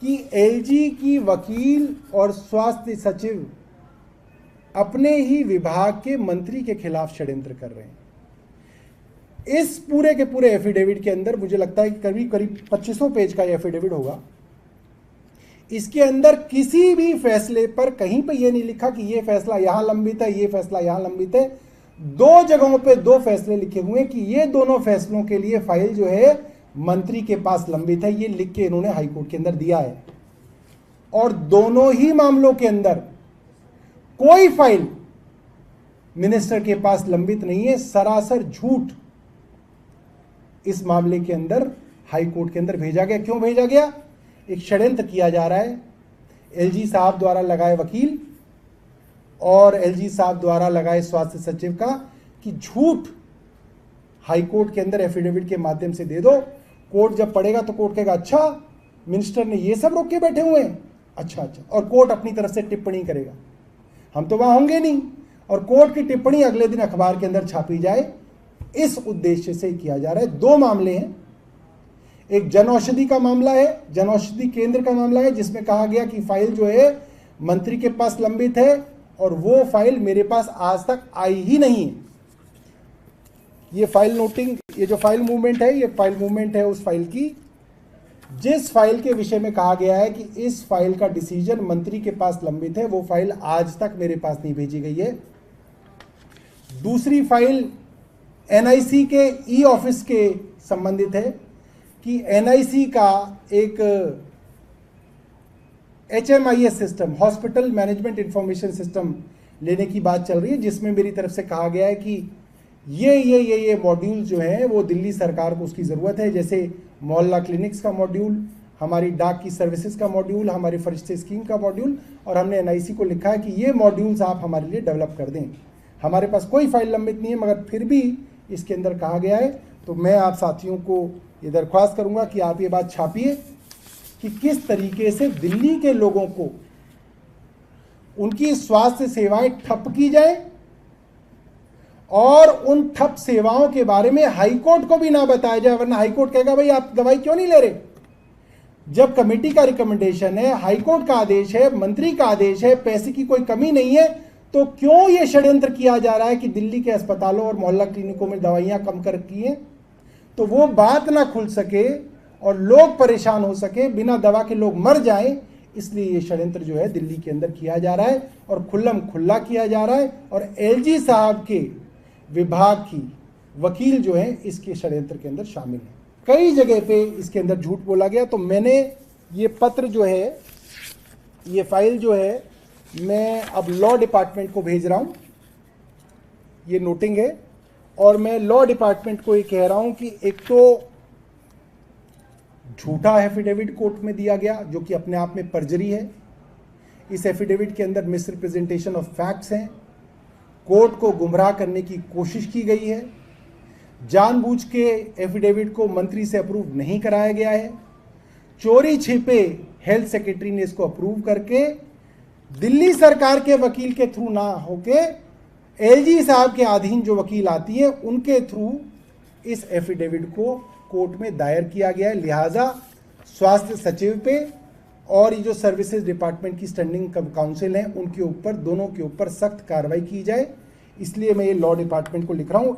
कि एलजी की वकील और स्वास्थ्य सचिव अपने ही विभाग के मंत्री के खिलाफ षड्यंत्र कर रहे हैं। इस पूरे के पूरे एफिडेविट के अंदर मुझे लगता है कि करीब करीब 2500 पेज का एफिडेविट होगा। इसके अंदर किसी भी फैसले पर कहीं पे यह नहीं लिखा कि यह फैसला यहां लंबित है, यह फैसला यहां लंबित है। दो जगहों पे दो फैसले लिखे हुए हैं कि ये दोनों फैसलों के लिए फाइल जो है मंत्री के पास लंबित है। ये लिख के इन्होंने हाईकोर्ट के अंदर दिया है और दोनों ही मामलों के अंदर कोई फाइल मिनिस्टर के पास लंबित नहीं है। सरासर झूठ इस मामले के अंदर हाईकोर्ट के अंदर भेजा गया। क्यों भेजा गया? एक षड्यंत्र किया जा रहा है एलजी साहब द्वारा लगाए वकील और एलजी साहब द्वारा लगाए स्वास्थ्य सचिव का कि झूठ हाईकोर्ट के अंदर एफिडेविट के माध्यम से दे दो। कोर्ट जब पढ़ेगा तो कोर्ट कहेगा अच्छा मिनिस्टर ने ये सब रोक के बैठे हुए हैं, अच्छा, और कोर्ट अपनी तरफ से टिप्पणी करेगा। हम तो वहां होंगे नहीं और कोर्ट की टिप्पणी अगले दिन अखबार के अंदर छापी जाए, इस उद्देश्य से किया जा रहा है। दो मामले हैं, एक जन औषधि का मामला है, जन औषधि केंद्र का मामला है जिसमें कहा गया कि फाइल जो है मंत्री के पास लंबित है और वो फाइल मेरे पास आज तक आई ही नहीं है। ये फाइल नोटिंग, ये जो फाइल मूवमेंट है, ये फाइल मूवमेंट है उस फाइल की जिस फाइल के विषय में कहा गया है कि इस फाइल का डिसीजन मंत्री के पास लंबित है। वो फाइल आज तक मेरे पास नहीं भेजी गई है। दूसरी फाइल एनआईसी के ई ऑफिस के संबंधित है कि एनआईसी का एक HMIS system, hospital management information system लेने की बात चल रही है, जिसमें मेरी तरफ से कहा गया है कि ये मॉड्यूल जो है वो दिल्ली सरकार को उसकी ज़रूरत है। जैसे मोहल्ला क्लिनिक्स का मॉड्यूल, हमारी डाक की सर्विसेज का मॉड्यूल, हमारी फरिश्ते स्कीम का मॉड्यूल, और हमने एनआईसी को लिखा है कि ये मॉड्यूल्स आप हमारे लिए डेवलप कर दें। हमारे पास कोई फाइल लंबित नहीं है मगर फिर भी इसके अंदर कहा गया है। तो मैं आप साथियों को ये दरख्वास्त करूंगा कि आप ये बात छापिए कि किस तरीके से दिल्ली के लोगों को उनकी स्वास्थ्य सेवाएं ठप की जाए और उन ठप सेवाओं के बारे में हाईकोर्ट को भी ना बताया जाए, वरना हाईकोर्ट कहेगा भाई आप दवाई क्यों नहीं ले रहे। जब कमेटी का रिकमेंडेशन है, हाईकोर्ट का आदेश है, मंत्री का आदेश है, पैसे की कोई कमी नहीं है, तो क्यों यह षड्यंत्र किया जा रहा है कि दिल्ली के अस्पतालों और मोहल्ला क्लिनिकों में दवाइयां कम कर रखी हैं। तो वो बात ना खुल सके और लोग परेशान हो सके, बिना दवा के लोग मर जाएं, इसलिए ये षड्यंत्र जो है दिल्ली के अंदर किया जा रहा है और खुल्लम खुल्ला किया जा रहा है। और एलजी साहब के विभाग की वकील जो है इसके षड्यंत्र के अंदर शामिल है। कई जगह पे इसके अंदर झूठ बोला गया। तो मैंने ये पत्र जो है, ये फाइल जो है, मैं अब लॉ डिपार्टमेंट को भेज रहा हूं। ये नोटिंग है और मैं लॉ डिपार्टमेंट को ये कह रहा हूं कि एक तो झूठा एफिडेविट कोर्ट में दिया गया जो कि अपने आप में परजरी है। इस एफिडेविट के अंदर मिसरिप्रेजेंटेशन ऑफ फैक्ट्स हैं, कोर्ट को गुमराह करने की कोशिश की गई है, जानबूझ के एफिडेविट को मंत्री से अप्रूव नहीं कराया गया है, चोरी छिपे हेल्थ सेक्रेटरी ने इसको अप्रूव करके दिल्ली सरकार के वकील के थ्रू ना होके एलजी साहब के अधीन जो वकील आती है उनके थ्रू इस एफिडेविट को कोर्ट में दायर किया गया है। लिहाजा स्वास्थ्य सचिव पे और ये जो सर्विसेज डिपार्टमेंट की स्टैंडिंग काउंसिल हैं उनके ऊपर, दोनों के ऊपर सख्त कार्रवाई की जाए। इसलिए मैं ये लॉ डिपार्टमेंट को लिख रहा हूँ।